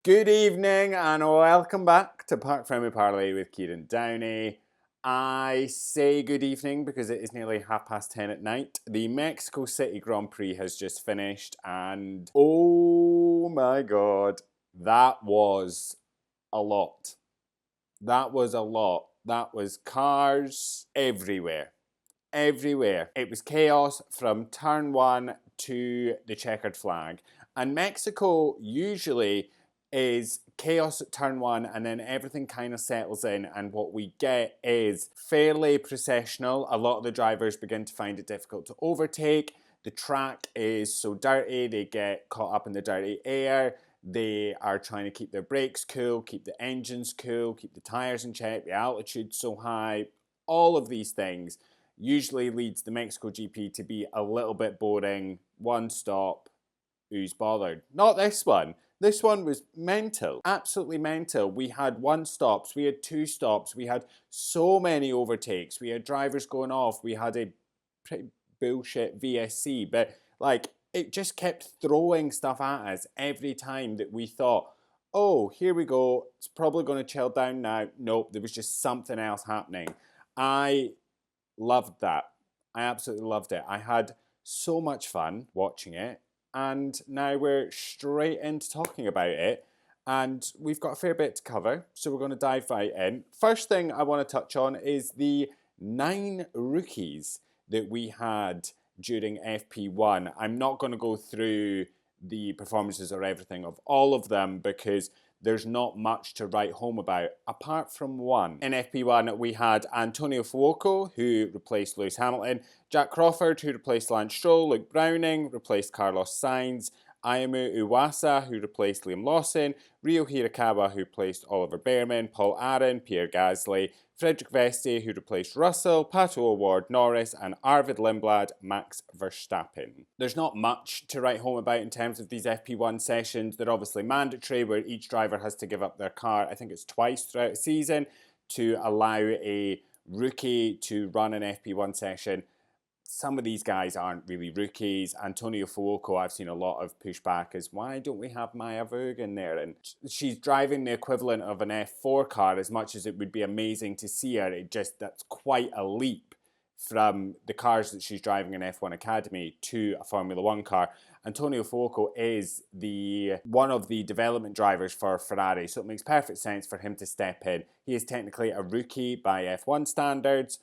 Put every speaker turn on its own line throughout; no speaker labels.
Good evening and welcome back to Parc Fermé Parlay with Kieran Downey. I say good evening because it is nearly 10:30 at night. The Mexico City Grand Prix has just finished and oh my god, that was a lot. That was a lot. That was cars everywhere. Everywhere. It was chaos from turn one to the checkered flag. And Mexico usually is chaos at turn one and then everything kind of settles in, and what we get is fairly processional. A lot of the drivers begin to find it difficult to overtake. The track is so dirty, they get caught up in the dirty air. They are trying to keep their brakes cool, keep the engines cool, keep the tires in check, the altitude so high. All of these things usually leads the Mexico GP to be a little bit boring. One stop, who's bothered? Not this one. This one was mental, absolutely mental. We had one stops, we had two stops, we had so many overtakes, we had drivers going off, we had a pretty bullshit VSC, but like it just kept throwing stuff at us every time that we thought, oh, here we go, it's probably going to chill down now. Nope, there was just something else happening. I loved that. I absolutely loved it. I had so much fun watching it. And now we're straight into talking about it. And we've got a fair bit to cover, so we're going to dive right in. First thing I want to touch on is the 9 rookies that we had during FP1. I'm not going to go through the performances or everything of all of them because there's not much to write home about, apart from one. In FP1, we had Antonio Fuoco, who replaced Lewis Hamilton, Jack Crawford, who replaced Lance Stroll, Luke Browning replaced Carlos Sainz, Ayumu Iwasa, who replaced Liam Lawson, Ryo Hirakawa, who replaced Oliver Behrman, Paul Aron, Pierre Gasly, Frederick Vesti, who replaced Russell, Pato O'Ward, Norris, and Arvid Lindblad, Max Verstappen. There's not much to write home about in terms of these FP1 sessions. They're obviously mandatory, where each driver has to give up their car, I think it's twice throughout a season, to allow a rookie to run an FP1 session. Some of these guys aren't really rookies. Antonio Fuoco, I've seen a lot of pushback as, why don't we have Maya Vogue in there? And she's driving the equivalent of an F4 car. As much as it would be amazing to see her, that's quite a leap from the cars that she's driving in F1 Academy to a Formula One car. Antonio Fuoco is one of the development drivers for Ferrari, so it makes perfect sense for him to step in. He is technically a rookie by F1 standards.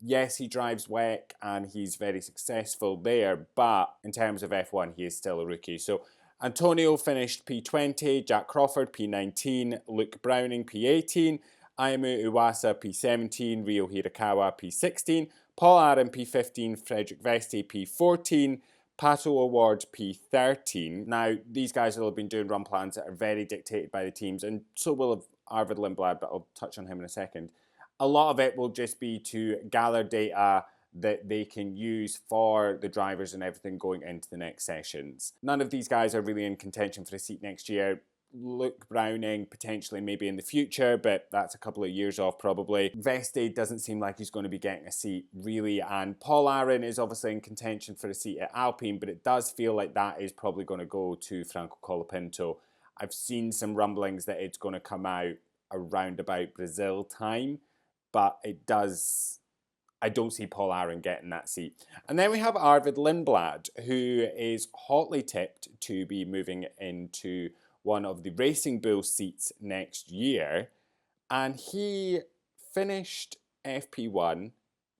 Yes, he drives WEC and he's very successful there, but in terms of F1, he is still a rookie. So Antonio finished P20, Jack Crawford P19, Luke Browning P18, Ayumu Iwasa P17, Ryo Hirakawa P16, Paul Aron P15, Frederick Vesti P14, Pato O'Ward P13. Now, these guys will have been doing run plans that are very dictated by the teams, and so will have Arvid Lindblad, but I'll touch on him in a second. A lot of it will just be to gather data that they can use for the drivers and everything going into the next sessions. None of these guys are really in contention for a seat next year. Luke Browning, potentially maybe in the future, but that's a couple of years off probably. Vesti doesn't seem like he's going to be getting a seat really, and Paul Aron is obviously in contention for a seat at Alpine, but it does feel like that is probably going to go to Franco Colapinto. I've seen some rumblings that it's going to come out around about Brazil time, but I don't see Paul Aron getting that seat. And then we have Arvid Lindblad, who is hotly tipped to be moving into one of the Racing Bull seats next year. And he finished FP1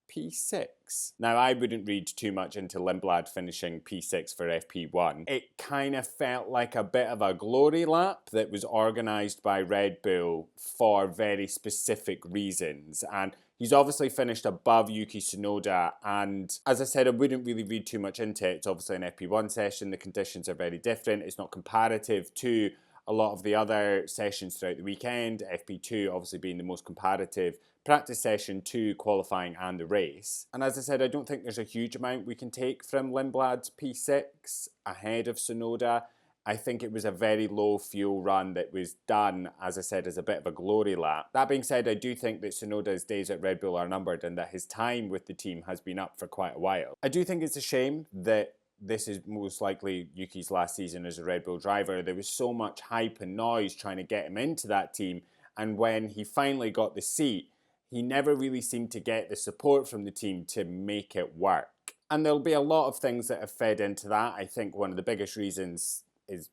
P6. Now, I wouldn't read too much into Lindblad finishing P6 for FP1. It kind of felt like a bit of a glory lap that was organised by Red Bull for very specific reasons. And he's obviously finished above Yuki Tsunoda. And as I said, I wouldn't really read too much into it. It's obviously an FP1 session. The conditions are very different. It's not comparative to a lot of the other sessions throughout the weekend. FP2 obviously being the most comparative practice session to qualifying and the race. And as I said, I don't think there's a huge amount we can take from Lindblad's P6 ahead of Tsunoda. I think it was a very low fuel run that was done, as I said, as a bit of a glory lap. That being said, I do think that Tsunoda's days at Red Bull are numbered and that his time with the team has been up for quite a while. I do think it's a shame that this is most likely Yuki's last season as a Red Bull driver. There was so much hype and noise trying to get him into that team, and when he finally got the seat, he never really seemed to get the support from the team to make it work. And there'll be a lot of things that have fed into that. I think one of the biggest reasons is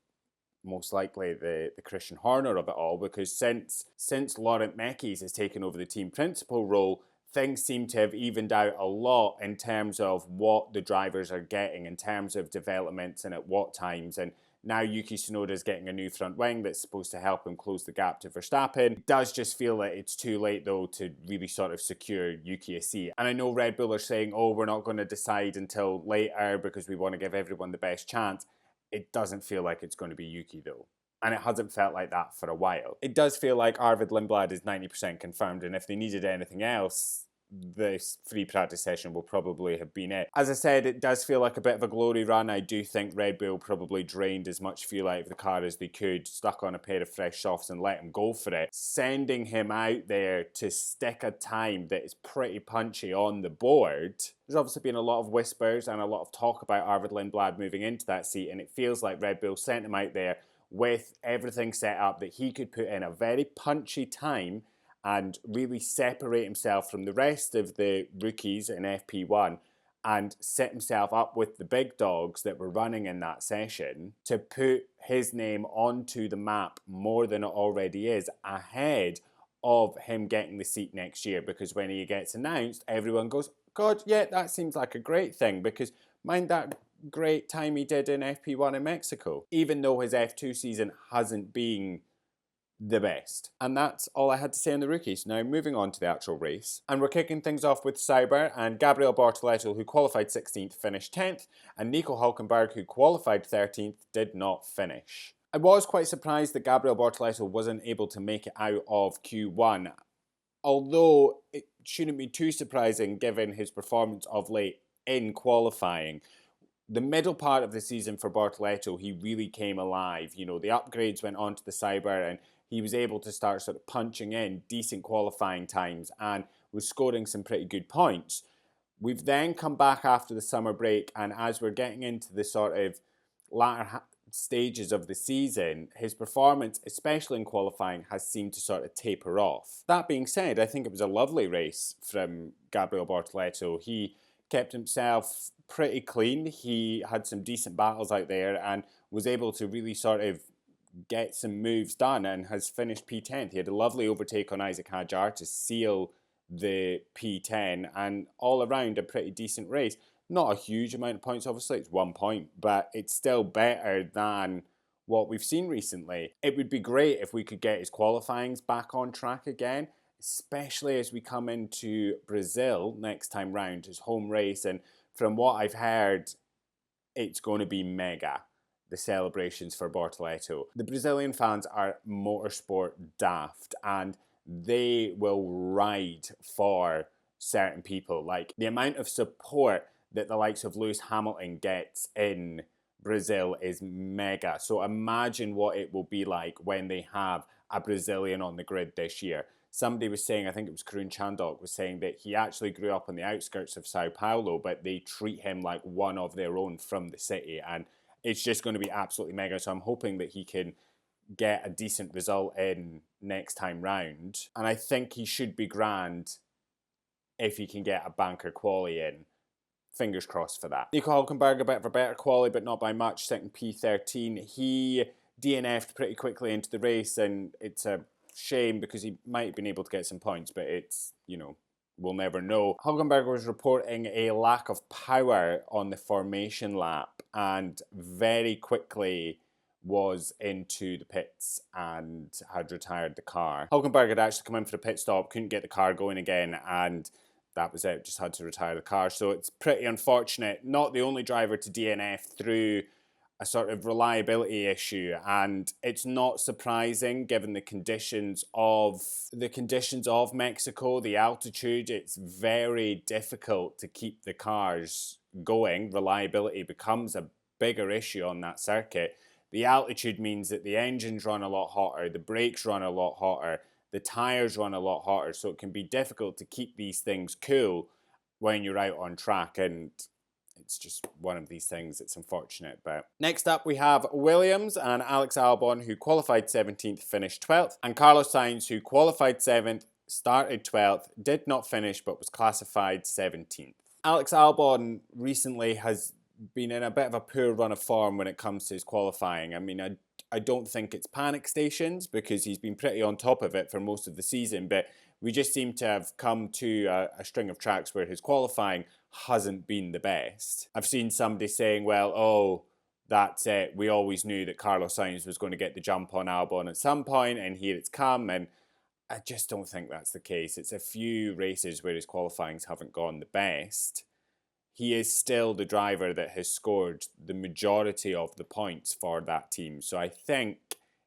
most likely the Christian Horner of it all, because since Laurent Mekies has taken over the team principal role, things seem to have evened out a lot in terms of what the drivers are getting in terms of developments and at what times. And now Yuki Tsunoda is getting a new front wing that's supposed to help him close the gap to Verstappen. It does just feel that it's too late, though, to really sort of secure Yuki a seat. And I know Red Bull are saying, oh, we're not going to decide until later because we want to give everyone the best chance. It doesn't feel like it's going to be Yuki, though. And it hasn't felt like that for a while. It does feel like Arvid Lindblad is 90% confirmed, and if they needed anything else, this free practice session will probably have been it. As I said, it does feel like a bit of a glory run. I do think Red Bull probably drained as much fuel out of the car as they could, stuck on a pair of fresh softs and let him go for it. Sending him out there to stick a time that is pretty punchy on the board. There's obviously been a lot of whispers and a lot of talk about Arvid Lindblad moving into that seat, and it feels like Red Bull sent him out there with everything set up that he could put in a very punchy time and really separate himself from the rest of the rookies in FP1 and set himself up with the big dogs that were running in that session to put his name onto the map more than it already is, ahead of him getting the seat next year. Because when he gets announced, everyone goes, God, yeah, that seems like a great thing, because mind that great time he did in FP1 in Mexico, even though his F2 season hasn't been the best. And that's all I had to say on the rookies. Now moving on to the actual race. And we're kicking things off with Sauber, and Gabriel Bortoleto, who qualified 16th, finished 10th, and Nico Hülkenberg, who qualified 13th, did not finish. I was quite surprised that Gabriel Bortoleto wasn't able to make it out of Q1, although it shouldn't be too surprising given his performance of late in qualifying. The middle part of the season for Bortoleto, he really came alive. You know, the upgrades went on to the Sauber and he was able to start sort of punching in decent qualifying times and was scoring some pretty good points. We've then come back after the summer break, and as we're getting into the sort of latter stages of the season, his performance, especially in qualifying, has seemed to sort of taper off. That being said, I think it was a lovely race from Gabriel Bortoleto. He kept himself pretty clean. He had some decent battles out there and was able to really sort of get some moves done and has finished P10th. He had a lovely overtake on Isaac Hadjar to seal the P10, and all around a pretty decent race. Not a huge amount of points, obviously, it's 1 point, but it's still better than what we've seen recently. It would be great if we could get his qualifyings back on track again, especially as we come into Brazil next time round, his home race, and from what I've heard, it's going to be mega, the celebrations for Bortoleto. The Brazilian fans are motorsport daft, and they will ride for certain people. Like, the amount of support that the likes of Lewis Hamilton gets in Brazil is mega. So imagine what it will be like when they have a Brazilian on the grid this year. Somebody was saying, I think it was Karun Chandok, was saying that he actually grew up on the outskirts of Sao Paulo, but they treat him like one of their own from the city, and it's just going to be absolutely mega. So I'm hoping that he can get a decent result in next time round, and I think he should be grand if he can get a banker quali in. Fingers crossed for that. Nico Hülkenberg, a bit of a better quali, but not by much, second P13. He DNF'd pretty quickly into the race, and it's a shame because he might have been able to get some points, but it's, you know, we'll never know. Hülkenberg was reporting a lack of power on the formation lap and very quickly was into the pits and had retired the car. Hülkenberg had actually come in for a pit stop, couldn't get the car going again, and that was it, just had to retire the car. So it's pretty unfortunate. Not the only driver to DNF through a sort of reliability issue, and it's not surprising given the conditions of Mexico, the altitude. It's very difficult to keep the cars going. Reliability becomes a bigger issue on that circuit. The altitude means that the engines run a lot hotter, the brakes run a lot hotter, the tires run a lot hotter, so it can be difficult to keep these things cool when you're out on track, and it's just one of these things. It's unfortunate. But next up, we have Williams and Alex Albon, who qualified 17th, finished 12th, and Carlos Sainz, who qualified 7th, started 12th, did not finish, but was classified 17th. Alex Albon recently has been in a bit of a poor run of form when it comes to his qualifying. I mean, I don't think it's panic stations because he's been pretty on top of it for most of the season, but we just seem to have come to a string of tracks where his qualifying hasn't been the best. I've seen somebody saying, well, oh, that's it. We always knew that Carlos Sainz was going to get the jump on Albon at some point, and here it's come. And I just don't think that's the case. It's a few races where his qualifyings haven't gone the best. He is still the driver that has scored the majority of the points for that team. So I think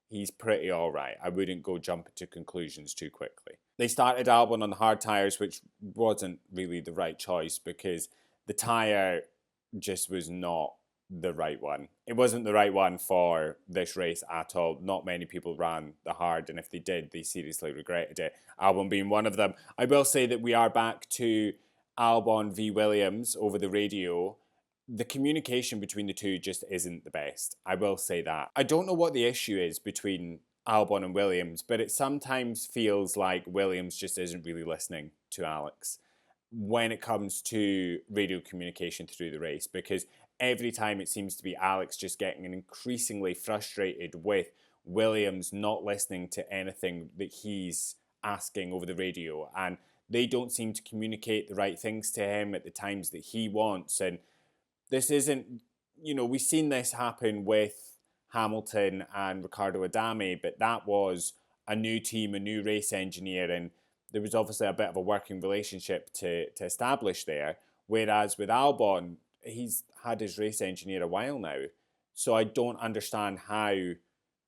he's pretty all right. I wouldn't go jumping to conclusions too quickly. They started Albon on the hard tyres, which wasn't really the right choice because the tyre just was not the right one. It wasn't the right one for this race at all. Not many people ran the hard, and if they did, they seriously regretted it. Albon being one of them. I will say that we are back to Albon v Williams over the radio. The communication between the two just isn't the best. I will say that. I don't know what the issue is between Albon and Williams, but it sometimes feels like Williams just isn't really listening to Alex when it comes to radio communication through the race, because every time it seems to be Alex just getting increasingly frustrated with Williams not listening to anything that he's asking over the radio, and they don't seem to communicate the right things to him at the times that he wants. And this isn't, we've seen this happen with Hamilton and Ricardo Adame, but that was a new team, a new race engineer, and there was obviously a bit of a working relationship to establish there. Whereas with Albon, he's had his race engineer a while now. So I don't understand how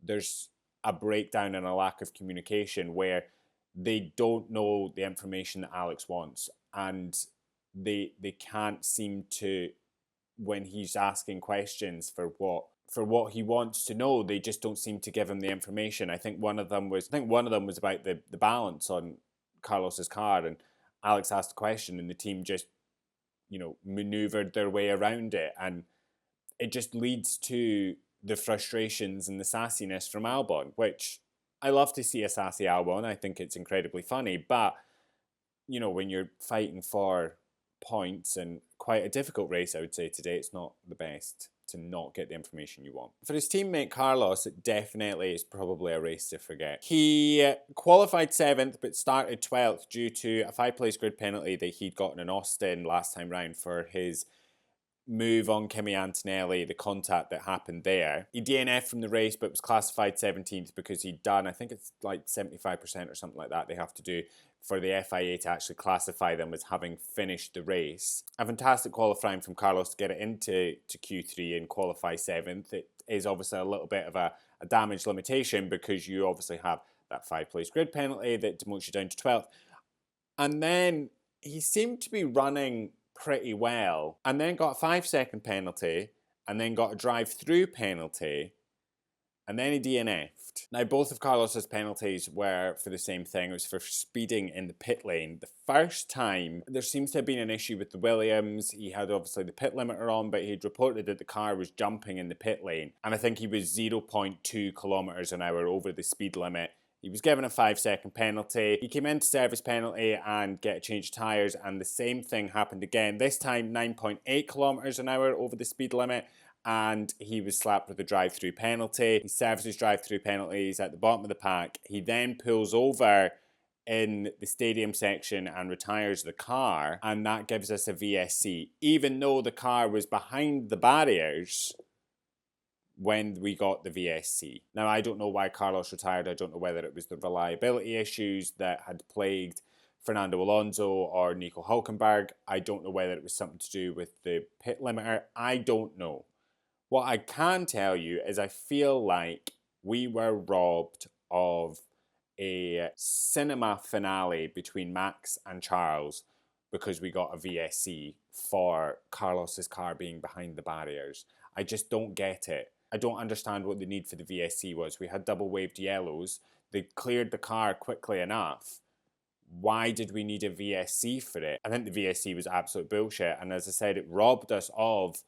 there's a breakdown and a lack of communication where they don't know the information that Alex wants, and they can't seem to, when he's asking questions for what he wants to know, they just don't seem to give him the information. I think one of them was about the balance on Carlos's car, and Alex asked a question and the team just maneuvered their way around it, and it just leads to the frustrations and the sassiness from Albon, which I love to see a sassy Albon. I think it's incredibly funny, but when you're fighting for points and quite a difficult race, I would say today, it's not the best to not get the information you want. For his teammate Carlos, it definitely is probably a race to forget. He qualified 7th but started 12th due to a 5-place grid penalty that he'd gotten in Austin last time round for his move on Kimi Antonelli, the contact that happened there. He DNF'd from the race but was classified 17th because he'd done, I think it's like 75% or something like that they have to do for the FIA to actually classify them as having finished the race. A fantastic qualifying from Carlos to get it into Q3 and qualify 7th. It is obviously a little bit of a damage limitation because you obviously have that 5-place grid penalty that demotes you down to 12th. And then he seemed to be running pretty well, and then got a 5-second penalty, and then got a drive-through penalty, and then he DNF'd. Now, both of Carlos's penalties were for the same thing. It was for speeding in the pit lane. The first time, there seems to have been an issue with the Williams. He had obviously the pit limiter on, but he'd reported that the car was jumping in the pit lane, and I think he was 0.2 kilometers an hour over the speed limit. He was given a 5-second penalty. He came in to serve his penalty and get a change of tyres, and the same thing happened again. This time 9.8 kilometers an hour over the speed limit, and he was slapped with a drive-through penalty. He serves his drive-through penalties at the bottom of the pack. He then pulls over in the stadium section and retires the car, and that gives us a VSC, even though the car was behind the barriers when we got the VSC. Now, I don't know why Carlos retired. I don't know whether it was the reliability issues that had plagued Fernando Alonso or Nico Hülkenberg. I don't know whether it was something to do with the pit limiter. I don't know. What I can tell you is I feel like we were robbed of a cinema finale between Max and Charles because we got a VSC for Carlos's car being behind the barriers. I just don't get it. I don't understand what the need for the VSC was. We had double waved yellows. They cleared the car quickly enough. why did we need a VSC for it? I think the VSC was absolute bullshit. And as I said, it robbed us of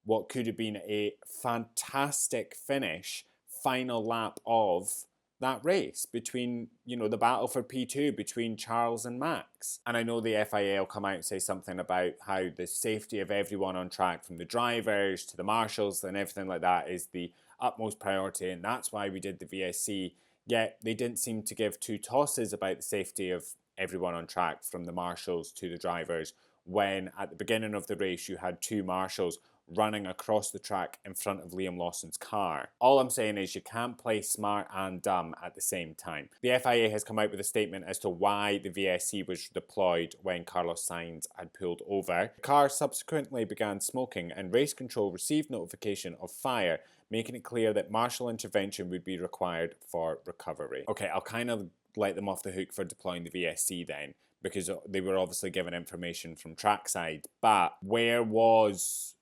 what could have been a fantastic finish, final lap of that race between, you know, the battle for P2 between Charles and Max. And I know the FIA will come out and say something about how the safety of everyone on track, from the drivers to the marshals and everything like that, is the utmost priority, and that's why we did the VSC. Yet they didn't seem to give two tosses about the safety of everyone on track, from the marshals to the drivers, when at the beginning of the race you had two marshals running across the track in front of Liam Lawson's car. All I'm saying is you can't play smart and dumb at the same time. The FIA has come out with a statement as to why the VSC was deployed when Carlos Sainz had pulled over. The car subsequently began smoking, and race control received notification of fire, making it clear that marshal intervention would be required for recovery. Okay, I'll kind of let them off the hook for deploying the VSC then, because they were obviously given information from trackside. But where was,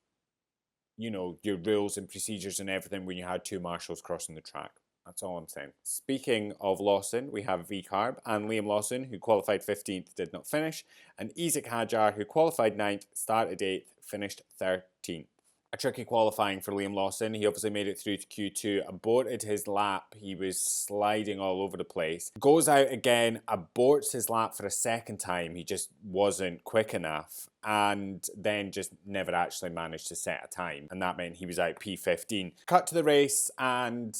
you know, your rules and procedures and everything when you had two marshals crossing the track? That's all I'm saying. Speaking of Lawson, we have VCarb and Liam Lawson, who qualified 15th, did not finish, and Isaac Hadjar, who qualified 9th, started 8th, finished 13th. A tricky qualifying for Liam Lawson. He obviously made it through to Q2, aborted his lap. He was sliding all over the place. Goes out again, aborts his lap for a second time. He just wasn't quick enough, and then just never actually managed to set a time. And that meant he was out P15. Cut to the race, and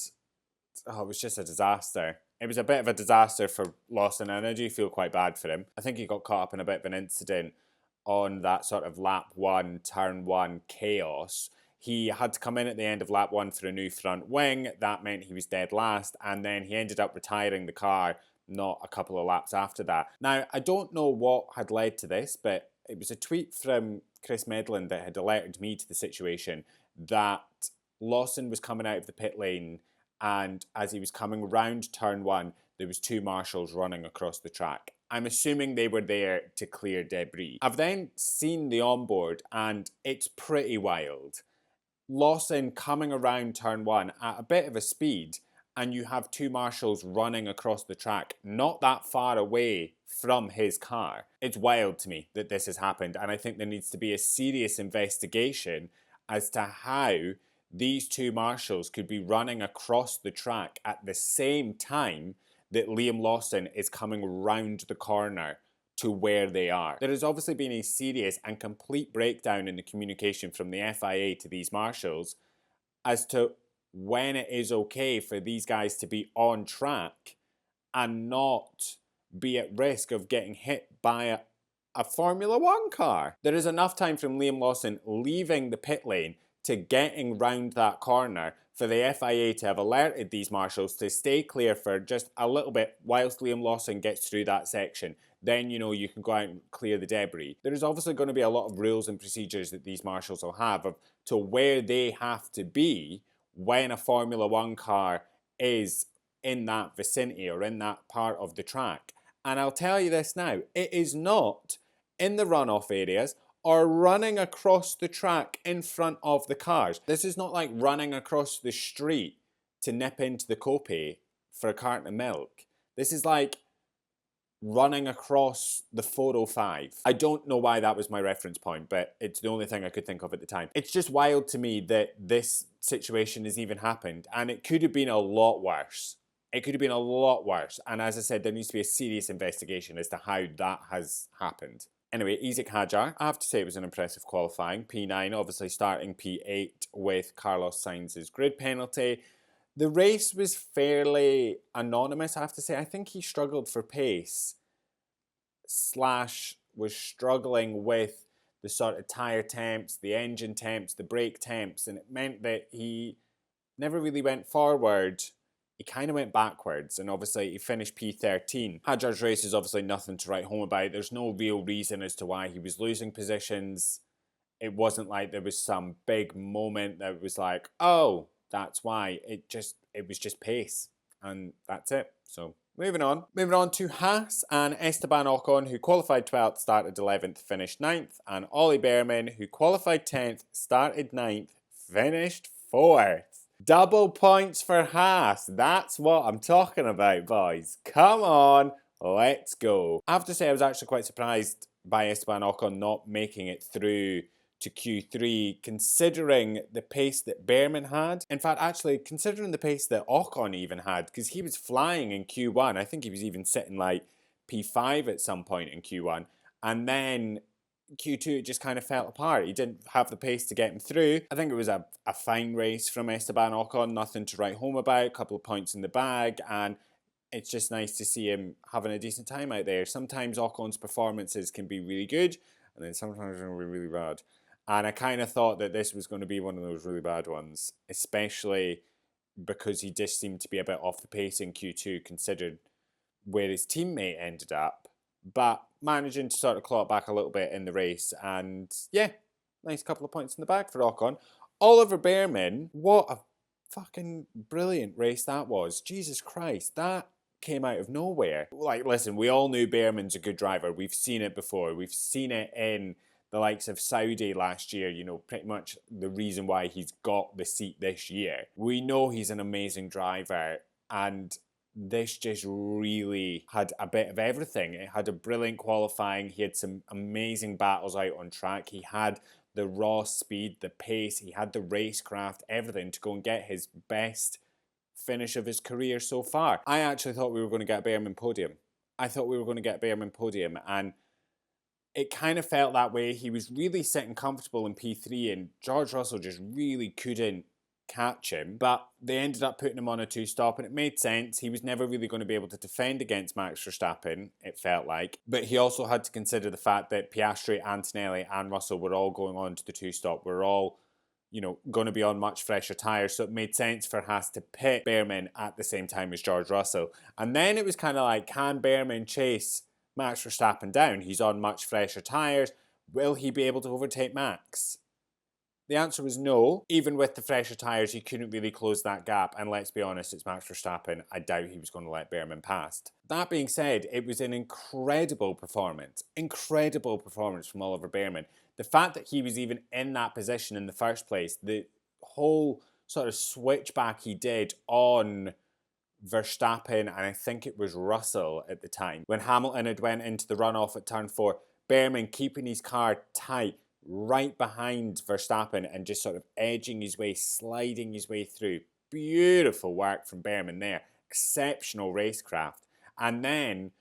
it was just a disaster. It was a bit of a disaster for Lawson, and I do feel quite bad for him. I think he got caught up in a bit of an incident on that sort of lap 1, turn 1 chaos. He had to come in at the end of lap 1 for a new front wing. That meant he was dead last, and then he ended up retiring the car not a couple of laps after that. Now, I don't know what had led to this, but it was a tweet from Chris Medland that had alerted me to the situation, that Lawson was coming out of the pit lane, and as he was coming round turn 1, there was two marshals running across the track. I'm assuming they were there to clear debris. I've then seen the onboard, and it's pretty wild. Lawson coming around turn 1 at a bit of a speed, and you have two marshals running across the track not that far away from his car. It's wild to me that this has happened, and I think there needs to be a serious investigation as to how these two marshals could be running across the track at the same time that Liam Lawson is coming round the corner to where they are. There has obviously been a serious and complete breakdown in the communication from the FIA to these marshals as to when it is okay for these guys to be on track and not be at risk of getting hit by a Formula One car. There is enough time from Liam Lawson leaving the pit lane to getting round that corner for the FIA to have alerted these marshals to stay clear for just a little bit whilst Liam Lawson gets through that section. Then, you know, you can go out and clear the debris. There is obviously going to be a lot of rules and procedures that these marshals will have to where they have to be when a Formula One car is in that vicinity or in that part of the track. And I'll tell you this now, it is not in the runoff areas or running across the track in front of the cars. This is not like running across the street to nip into the Cope for a carton of milk. This is like running across the 405. I don't know why that was my reference point, but it's the only thing I could think of at the time. It's just wild to me that this situation has even happened, and it could have been a lot worse. It could have been a lot worse. And as I said, there needs to be a serious investigation as to how that has happened. Anyway, Isaac Hadjar, I have to say it was an impressive qualifying. P9, obviously starting P8 with Carlos Sainz's grid penalty. The race was fairly anonymous, I have to say. I think he struggled for pace, / was struggling with the sort of tyre temps, the engine temps, the brake temps, and it meant that he never really went forward. He kind of went backwards, and obviously he finished P13. Hadjar's race is obviously nothing to write home about. There's no real reason as to why he was losing positions. It wasn't like there was some big moment that was like, oh, that's why. It was just pace, and that's it. So moving on. Moving on to Haas and Esteban Ocon, who qualified 12th, started 11th, finished 9th, and Ollie Behrman, who qualified 10th, started 9th, finished 4th. Double points for Haas. That's what I'm talking about, boys. Come on. Let's go. I have to say I was actually quite surprised by Esteban Ocon not making it through to Q3, considering the pace that Behrman had. In fact, actually, considering the pace that Ocon even had, because he was flying in Q1. I think he was even sitting like P5 at some point in Q1. And then Q2, it just kind of fell apart. He didn't have the pace to get him through. I think it was a fine race from Esteban Ocon, nothing to write home about, a couple of points in the bag, and it's just nice to see him having a decent time out there. Sometimes Ocon's performances can be really good, and then sometimes they're really bad. And I kind of thought that this was going to be one of those really bad ones, especially because he just seemed to be a bit off the pace in Q2, considered where his teammate ended up. But managing to sort of claw it back a little bit in the race. And yeah, nice couple of points in the bag for Ocon. Oliver Behrman, what a fucking brilliant race that was. Jesus Christ, that came out of nowhere. Like, listen, we all knew Behrman's a good driver. We've seen it before. We've seen it in the likes of Saudi last year, you know, pretty much the reason why he's got the seat this year. We know he's an amazing driver, and this just really had a bit of everything. It had a brilliant qualifying. He had some amazing battles out on track. He had the raw speed, the pace, he had the racecraft, everything to go and get his best finish of his career so far. I actually thought we were going to get a Behrman podium. I thought we were going to get a Behrman podium, and it kind of felt that way. He was really sitting comfortable in P3, and George Russell just really couldn't catch him, but they ended up putting him on a two-stop, and it made sense. He was never really going to be able to defend against Max Verstappen, it felt like, but he also had to consider the fact that Piastri, Antonelli and Russell were all going on to the two-stop. We're all, you know, going to be on much fresher tyres, so it made sense for Haas to pit Behrman at the same time as George Russell. And then it was kind of like, can Behrman chase Max Verstappen down? He's on much fresher tyres. Will he be able to overtake Max? The answer was no. Even with the fresher tyres, he couldn't really close that gap. And let's be honest, it's Max Verstappen. I doubt he was going to let Behrman past. That being said, it was an incredible performance. Incredible performance from Oliver Behrman. The fact that he was even in that position in the first place, the whole sort of switchback he did on Verstappen, and I think it was Russell at the time, when Hamilton had went into the runoff at turn 4, Behrman keeping his car tight, right behind Verstappen and just sort of edging his way, sliding his way through. Beautiful work from Behrman there. Exceptional racecraft. And then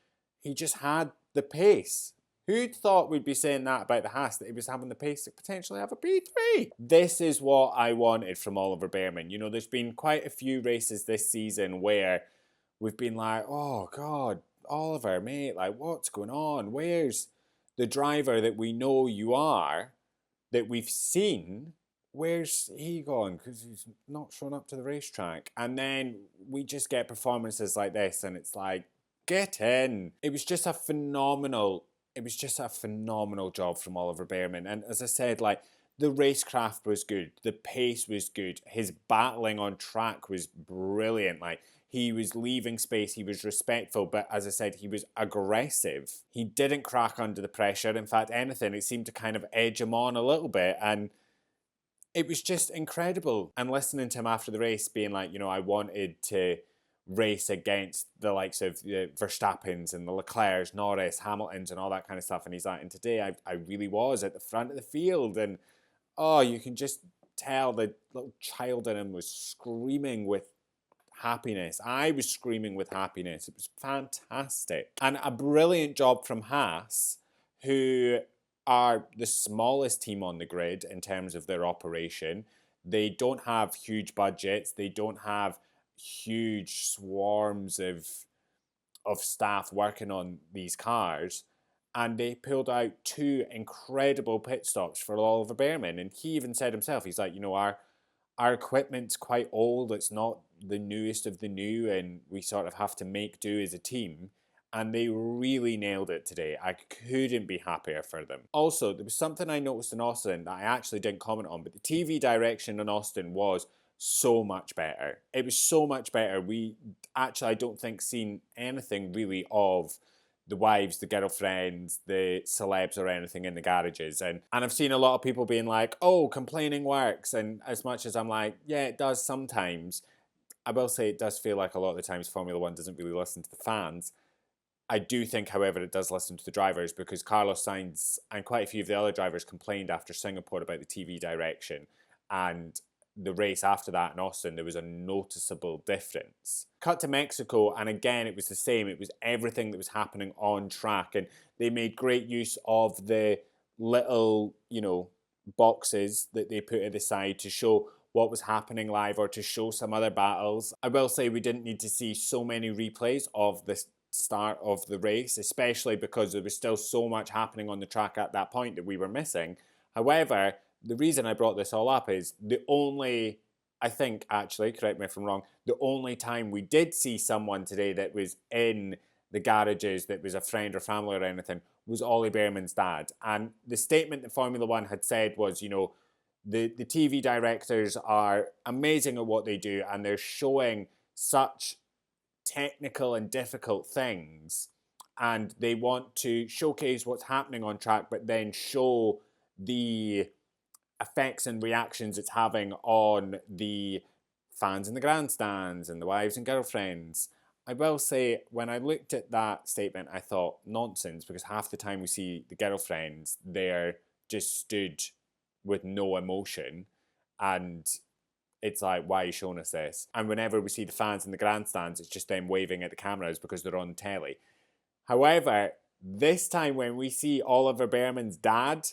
he just had the pace. Who'd thought we'd be saying that about the Haas, that he was having the pace to potentially have a P3? This is what I wanted from Oliver Behrman. You know, there's been quite a few races this season where we've been like, oh God, Oliver, mate, like what's going on? Where's the driver that we know you are, that we've seen? Where's he gone? Because he's not shown up to the racetrack. And then we just get performances like this, and it's like, get in. It was just a phenomenal job from Oliver Behrman. And as I said, like, the racecraft was good. The pace was good. His battling on track was brilliant. Like, he was leaving space. He was respectful. But as I said, he was aggressive. He didn't crack under the pressure. In fact, anything, it seemed to kind of edge him on a little bit. And it was just incredible. And listening to him after the race being like, you know, I wanted to race against the likes of the Verstappens and the Leclercs, Norris, Hamiltons and all that kind of stuff. And he's like, and today I really was at the front of the field. And oh, you can just tell the little child in him was screaming with happiness. I was screaming with happiness. It was fantastic. And a brilliant job from Haas, who are the smallest team on the grid in terms of their operation. They don't have huge budgets. They don't have huge swarms of staff working on these cars, and they pulled out 2 incredible pit stops for Oliver Behrman. And he even said himself, he's like, you know, our equipment's quite old, it's not the newest of the new, and we sort of have to make do as a team. And they really nailed it today. I couldn't be happier for them. Also, there was something I noticed in Austin that I actually didn't comment on, but the TV direction in Austin was so much better. It was so much better. We actually, I don't think, seen anything really of the wives, the girlfriends, the celebs or anything in the garages. And I've seen a lot of people being like, oh, complaining works. And as much as I'm like, yeah, it does sometimes, I will say it does feel like a lot of the times Formula One doesn't really listen to the fans. I do think, however, it does listen to the drivers, because Carlos Sainz and quite a few of the other drivers complained after Singapore about the TV direction, and the race after that in Austin, there was a noticeable difference. Cut to Mexico, and again, it was the same. It was everything that was happening on track, and they made great use of the little, boxes that they put at the side to show what was happening live or to show some other battles. I will say we didn't need to see so many replays of the start of the race, especially because there was still so much happening on the track at that point that we were missing. However, the reason I brought this all up is I think actually, correct me if I'm wrong, the only time we did see someone today that was in the garages that was a friend or family or anything was Ollie Behrman's dad. And the statement that Formula One had said was, the TV directors are amazing at what they do, and they're showing such technical and difficult things, and they want to showcase what's happening on track, but then show the effects and reactions it's having on the fans in the grandstands and the wives and girlfriends. I will say, when I looked at that statement, I thought, nonsense, because half the time we see the girlfriends, they're just stood with no emotion, and it's like, why are you showing us this? And whenever we see the fans in the grandstands, it's just them waving at the cameras because they're on telly. However, this time when we see Oliver Behrman's dad,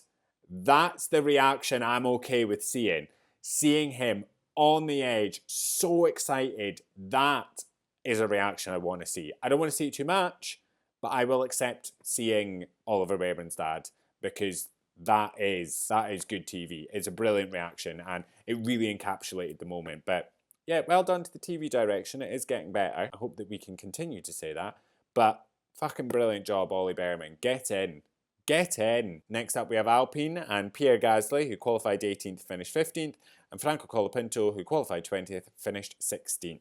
that's the reaction I'm okay with seeing. Seeing him on the edge, so excited, that is a reaction I want to see. I don't want to see it too much, but I will accept seeing Oliver Behrman's dad, because that is good TV. It's a brilliant reaction, and it really encapsulated the moment. But yeah, well done to the TV direction. It is getting better. I hope that we can continue to say that. But fucking brilliant job, Ollie Behrman. Get in. Get in. Next up, we have Alpine and Pierre Gasly, who qualified 18th, finished 15th, and Franco Colapinto, who qualified 20th, finished 16th.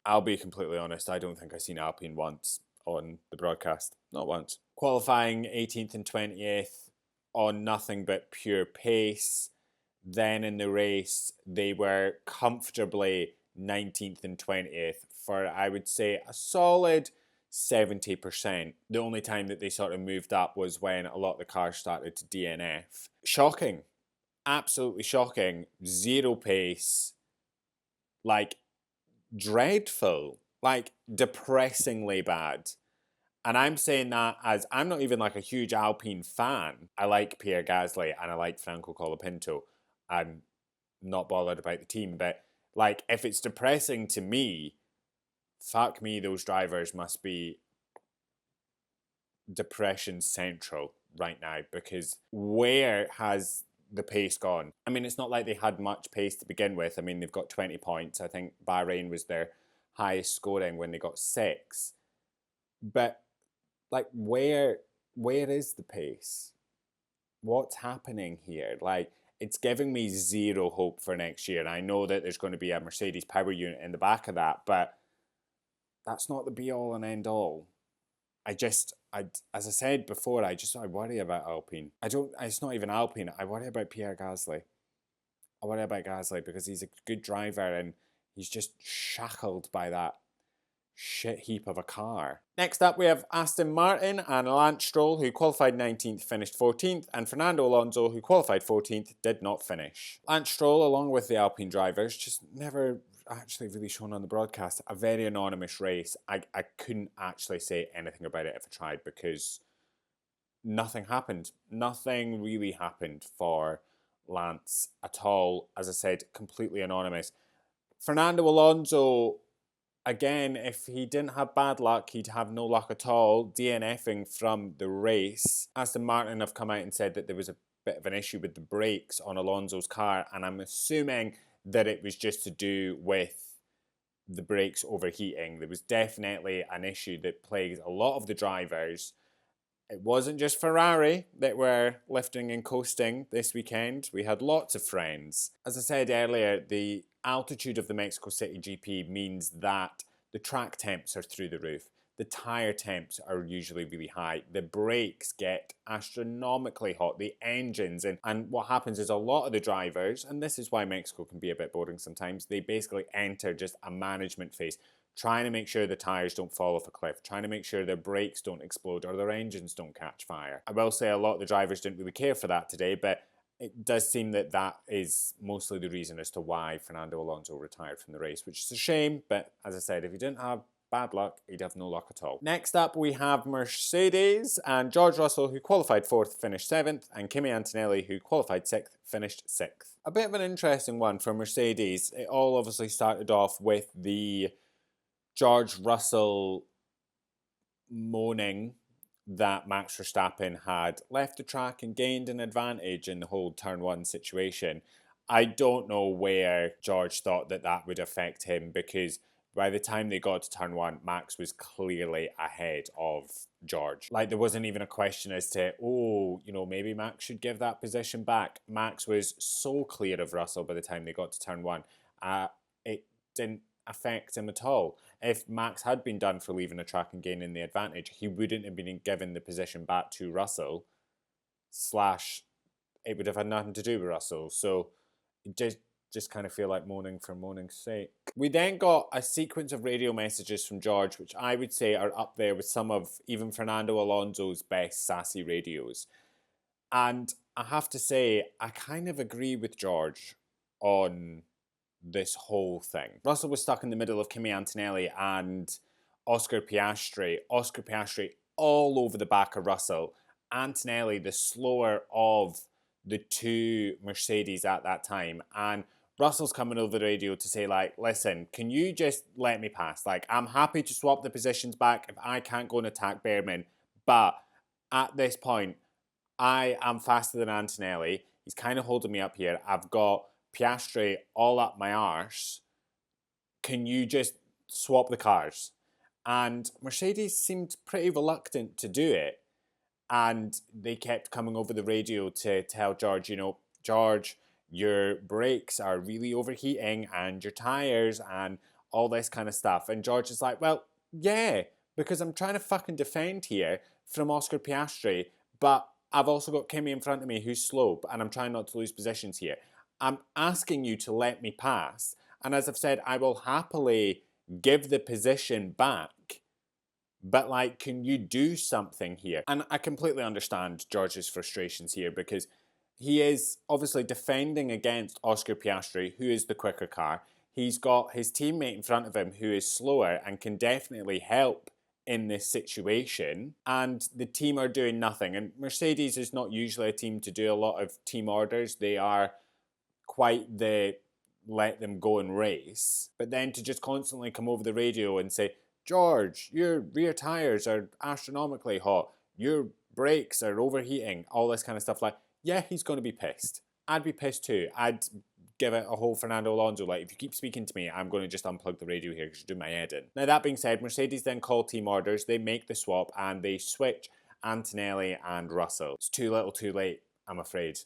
I'll be completely honest, I don't think I've seen Alpine once on the broadcast. Not once. Qualifying 18th and 20th on nothing but pure pace. Then in the race, they were comfortably 19th and 20th for, I would say, a solid 70%. The only time that they sort of moved up was when a lot of the cars started to DNF. Shocking. Absolutely shocking. Zero pace. Like, dreadful. Like, depressingly bad. And I'm saying that as I'm not even like a huge Alpine fan. I like Pierre Gasly and I like Franco Colapinto. I'm not bothered about the team, but like, if it's depressing to me, fuck me, those drivers must be depression central right now, because where has the pace gone? I mean, it's not like they had much pace to begin with. I mean, they've got 20 points. I think Bahrain was their highest scoring when they got 6. But like, where is the pace? What's happening here? Like, it's giving me zero hope for next year. And I know that there's going to be a Mercedes power unit in the back of that, but that's not the be-all and end-all. As I said before, I worry about Alpine. It's not even Alpine. I worry about Pierre Gasly. I worry about Gasly because he's a good driver and he's just shackled by that shit heap of a car. Next up, we have Aston Martin and Lance Stroll, who qualified 19th, finished 14th, and Fernando Alonso, who qualified 14th, did not finish. Lance Stroll, along with the Alpine drivers, just never actually really shown on the broadcast. A very anonymous race. I couldn't actually say anything about it if I tried, because nothing happened. Nothing really happened for Lance at all. As I said, completely anonymous. Fernando Alonso, again, if he didn't have bad luck, he'd have no luck at all, DNFing from the race. Aston Martin have come out and said that there was a bit of an issue with the brakes on Alonso's car, and I'm assuming that it was just to do with the brakes overheating. There was definitely an issue that plagues a lot of the drivers. It wasn't just Ferrari that were lifting and coasting this weekend. We had lots of friends. As I said earlier, the altitude of the Mexico City GP means that the track temps are through the roof. The tyre temps are usually really high. The brakes get astronomically hot. The engines, and what happens is a lot of the drivers, and this is why Mexico can be a bit boring sometimes, they basically enter just a management phase. trying to make sure the tyres don't fall off a cliff, trying to make sure their brakes don't explode or their engines don't catch fire. I will say a lot of the drivers didn't really care for that today, but it does seem that that is mostly the reason as to why Fernando Alonso retired from the race, which is a shame, but as I said, if he didn't have bad luck, he'd have no luck at all. Next up, we have Mercedes, and George Russell, who qualified 4th, finished 7th, and Kimi Antonelli, who qualified 6th, finished 6th. A bit of an interesting one for Mercedes. It all obviously started off with the George Russell moaning that Max Verstappen had left the track and gained an advantage in the whole turn 1 situation. I don't know where George thought that that would affect him, because by the time they got to turn 1, Max was clearly ahead of George. Like, there wasn't even a question as to, oh, you know, maybe Max should give that position back. Max was so clear of Russell by the time they got to turn 1. It didn't affect him at all. If Max had been done for leaving the track and gaining the advantage, he wouldn't have been given the position back to Russell, / it would have had nothing to do with Russell. So just kind of feel like moaning for moaning's sake. We then got a sequence of radio messages from George, which I would say are up there with some of even Fernando Alonso's best sassy radios. And I have to say, I kind of agree with George on this whole thing. Russell was stuck in the middle of Kimi Antonelli and Oscar Piastri. Oscar Piastri all over the back of Russell. Antonelli, the slower of the two Mercedes at that time. And Russell's coming over the radio to say, like, listen, can you just let me pass? Like, I'm happy to swap the positions back if I can't go and attack Behrman. But at this point, I am faster than Antonelli. He's kind of holding me up here. I've got Piastri all up my arse. Can you just swap the cars? And Mercedes seemed pretty reluctant to do it. And they kept coming over the radio to tell George, you know, George, your brakes are really overheating and your tyres and all this kind of stuff. And George is like, well, yeah, because I'm trying to fucking defend here from Oscar Piastri, but I've also got Kimi in front of me who's slow, and I'm trying not to lose positions here. I'm asking you to let me pass. And as I've said, I will happily give the position back. But, like, can you do something here? And I completely understand George's frustrations here, because he is obviously defending against Oscar Piastri, who is the quicker car. He's got his teammate in front of him who is slower and can definitely help in this situation. And the team are doing nothing. And Mercedes is not usually a team to do a lot of team orders. They are quite the let them go and race. But then to just constantly come over the radio and say, George, your rear tyres are astronomically hot. Your brakes are overheating. All this kind of stuff. Like, yeah, he's going to be pissed. I'd be pissed too. I'd give it a whole Fernando Alonso. Like, if you keep speaking to me, I'm going to just unplug the radio here because you're doing my head in. Now, that being said, Mercedes then call team orders. They make the swap and they switch Antonelli and Russell. It's too little too late, I'm afraid.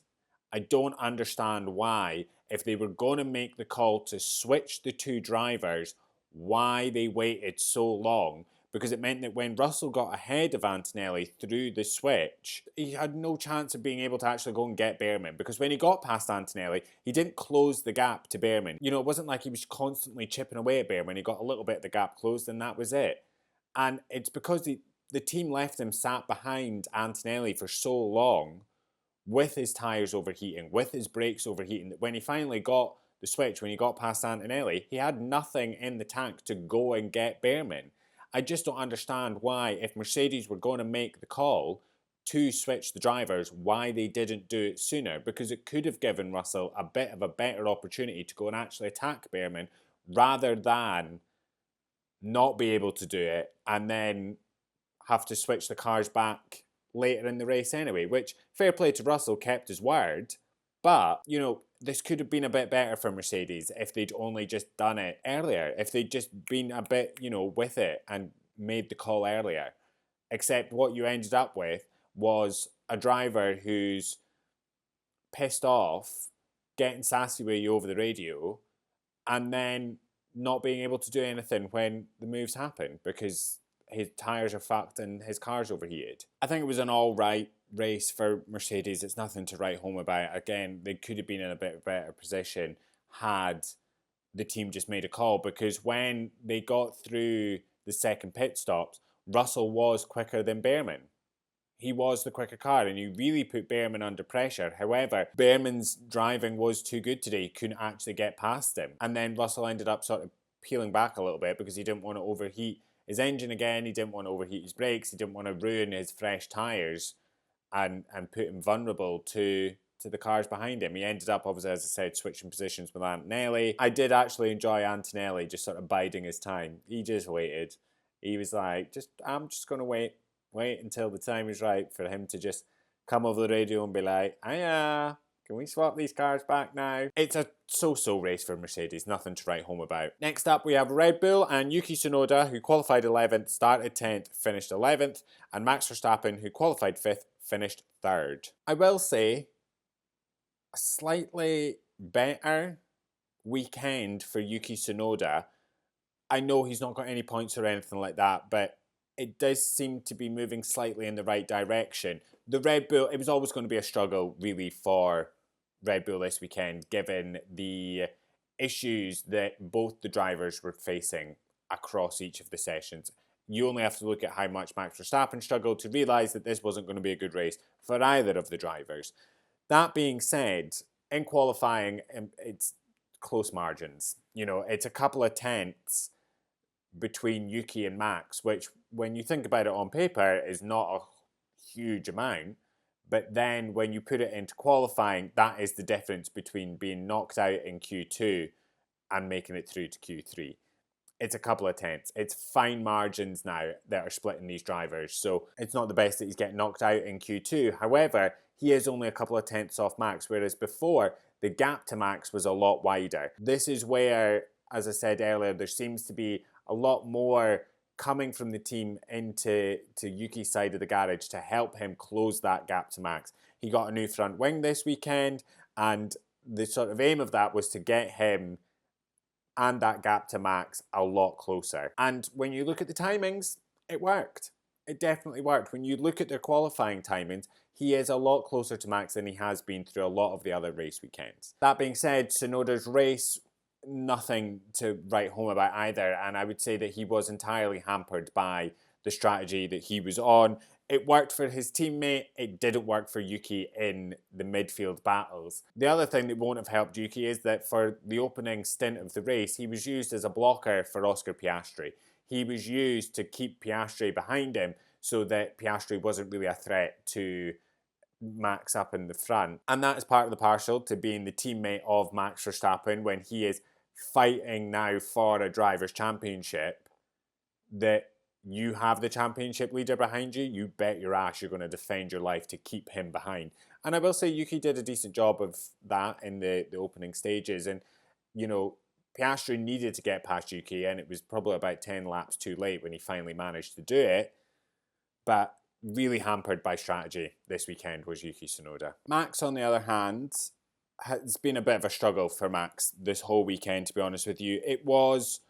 I don't understand why, if they were going to make the call to switch the two drivers, why they waited so long, because it meant that when Russell got ahead of Antonelli through the switch, he had no chance of being able to actually go and get Behrman, because when he got past Antonelli, he didn't close the gap to Behrman. You know, it wasn't like he was constantly chipping away at Behrman. He got a little bit of the gap closed and that was it. And it's because the team left him sat behind Antonelli for so long, with his tyres overheating, with his brakes overheating, that when he finally got the switch, when he got past Antonelli, he had nothing in the tank to go and get Behrman. I just don't understand why, if Mercedes were going to make the call to switch the drivers, why they didn't do it sooner, because it could have given Russell a bit of a better opportunity to go and actually attack Behrman, rather than not be able to do it and then have to switch the cars back later in the race anyway, which, fair play to Russell, kept his word. But, you know, this could have been a bit better for Mercedes if they'd only just done it earlier, if they'd just been a bit, you know, with it and made the call earlier. Except what you ended up with was a driver who's pissed off, getting sassy with you over the radio, and then not being able to do anything when the moves happen because his tyres are fucked and his car's overheated. I think it was an all-right race for Mercedes. It's nothing to write home about. Again, they could have been in a bit better position had the team just made a call, because when they got through the second pit stops, Russell was quicker than Behrman. He was the quicker car, and he really put Behrman under pressure. However, Behrman's driving was too good today. He couldn't actually get past him. And then Russell ended up sort of peeling back a little bit because he didn't want to overheat his engine again. He didn't want to overheat his brakes. He didn't want to ruin his fresh tyres and put him vulnerable to the cars behind him. He ended up, obviously, as I said, switching positions with Antonelli. I did actually enjoy Antonelli just sort of biding his time. He just waited. He was like, I'm just going to wait until the time is right for him to just come over the radio and be like, "Hiya, can we swap these cars back now?" It's a so-so race for Mercedes, nothing to write home about. Next up, we have Red Bull and Yuki Tsunoda, who qualified 11th, started 10th, finished 11th, and Max Verstappen, who qualified 5th, finished 3rd. I will say, a slightly better weekend for Yuki Tsunoda. I know he's not got any points or anything like that, but it does seem to be moving slightly in the right direction. The Red Bull, it was always going to be a struggle, really, for Red Bull this weekend, given the issues that both the drivers were facing across each of the sessions. You only have to look at how much Max Verstappen struggled to realise that this wasn't going to be a good race for either of the drivers. That being said, in qualifying, it's close margins. You know, it's a couple of tenths between Yuki and Max, which, when you think about it on paper, is not a huge amount. But then when you put it into qualifying, that is the difference between being knocked out in Q2 and making it through to Q3. It's a couple of tenths. It's fine margins now that are splitting these drivers. So it's not the best that he's getting knocked out in Q2. However, he is only a couple of tenths off Max, whereas before, the gap to Max was a lot wider. This is where, as I said earlier, there seems to be a lot more coming from the team into Yuki's side of the garage to help him close that gap to Max. He got a new front wing this weekend, and the sort of aim of that was to get him and that gap to Max a lot closer. And when you look at the timings, it worked. It definitely worked. When you look at their qualifying timings, he is a lot closer to Max than he has been through a lot of the other race weekends. That being said, Tsunoda's race, nothing to write home about either, and I would say that he was entirely hampered by the strategy that he was on. It worked for his teammate, it didn't work for Yuki in the midfield battles. The other thing that won't have helped Yuki is that for the opening stint of the race, he was used as a blocker for Oscar Piastri. He was used to keep Piastri behind him so that Piastri wasn't really a threat to Max up in the front. And that is part of the parcel to being the teammate of Max Verstappen when he is fighting now for a driver's championship, that you have the championship leader behind you, you bet your ass you're going to defend your life to keep him behind. And I will say Yuki did a decent job of that in the opening stages. And, you know, Piastri needed to get past Yuki, and it was probably about 10 laps too late when he finally managed to do it. But really hampered by strategy this weekend was Yuki Tsunoda. Max, on the other hand, has been a bit of a struggle for Max this whole weekend, to be honest with you. It was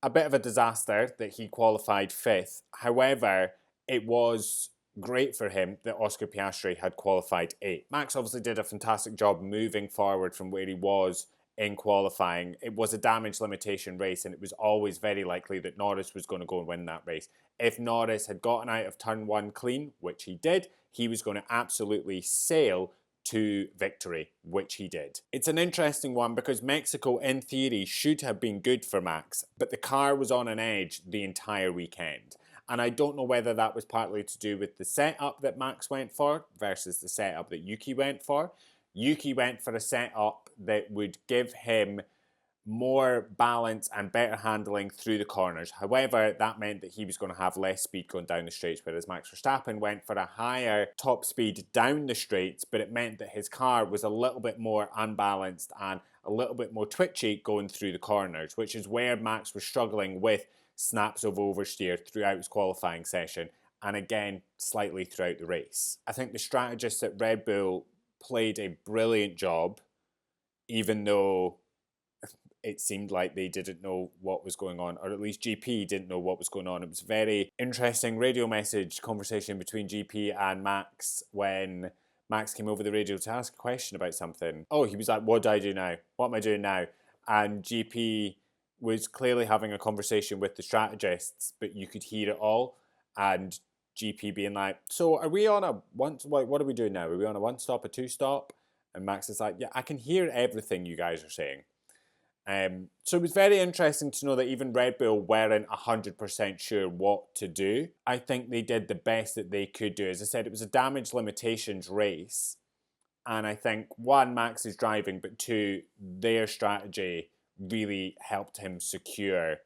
a bit of a disaster that he qualified 5th. However, it was great for him that Oscar Piastri had qualified 8th. Max obviously did a fantastic job moving forward from where he was in qualifying. It was a damage limitation race, and it was always very likely that Norris was going to go and win that race. If Norris had gotten out of turn 1 clean, which he did, he was going to absolutely sail to victory, which he did. It's an interesting one because Mexico, in theory, should have been good for Max, but the car was on an edge the entire weekend. And I don't know whether that was partly to do with the setup that Max went for versus the setup that Yuki went for. Yuki went for a setup that would give him more balance and better handling through the corners. However, that meant that he was going to have less speed going down the straights, whereas Max Verstappen went for a higher top speed down the straights, but it meant that his car was a little bit more unbalanced and a little bit more twitchy going through the corners, which is where Max was struggling with snaps of oversteer throughout his qualifying session, and again, slightly throughout the race. I think the strategists at Red Bull played a brilliant job, even though it seemed like they didn't know what was going on, or at least GP didn't know what was going on. It was a very interesting radio message conversation between GP and Max when Max came over the radio to ask a question about something. Oh, he was like, what do I do now? What am I doing now? and GP was clearly having a conversation with the strategists, but you could hear it all, and GP being like, so are we on a one, what are we doing now? Are we on a one stop, a two stop? And Max is like, yeah, I can hear everything you guys are saying. So it was very interesting to know that even Red Bull weren't 100% sure what to do. I think they did the best that they could do. As I said, it was a damage limitations race. And I think, one, Max is driving, but two, their strategy really helped him secure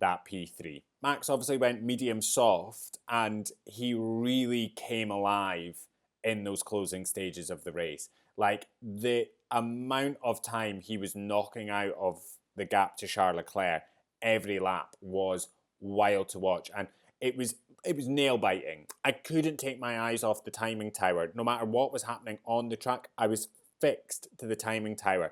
that P3. Max obviously went medium soft, and he really came alive in those closing stages of the race. Like, the amount of time he was knocking out of the gap to Charles Leclerc every lap was wild to watch. And it was nail biting. I couldn't take my eyes off the timing tower. No matter what was happening on the track, I was fixed to the timing tower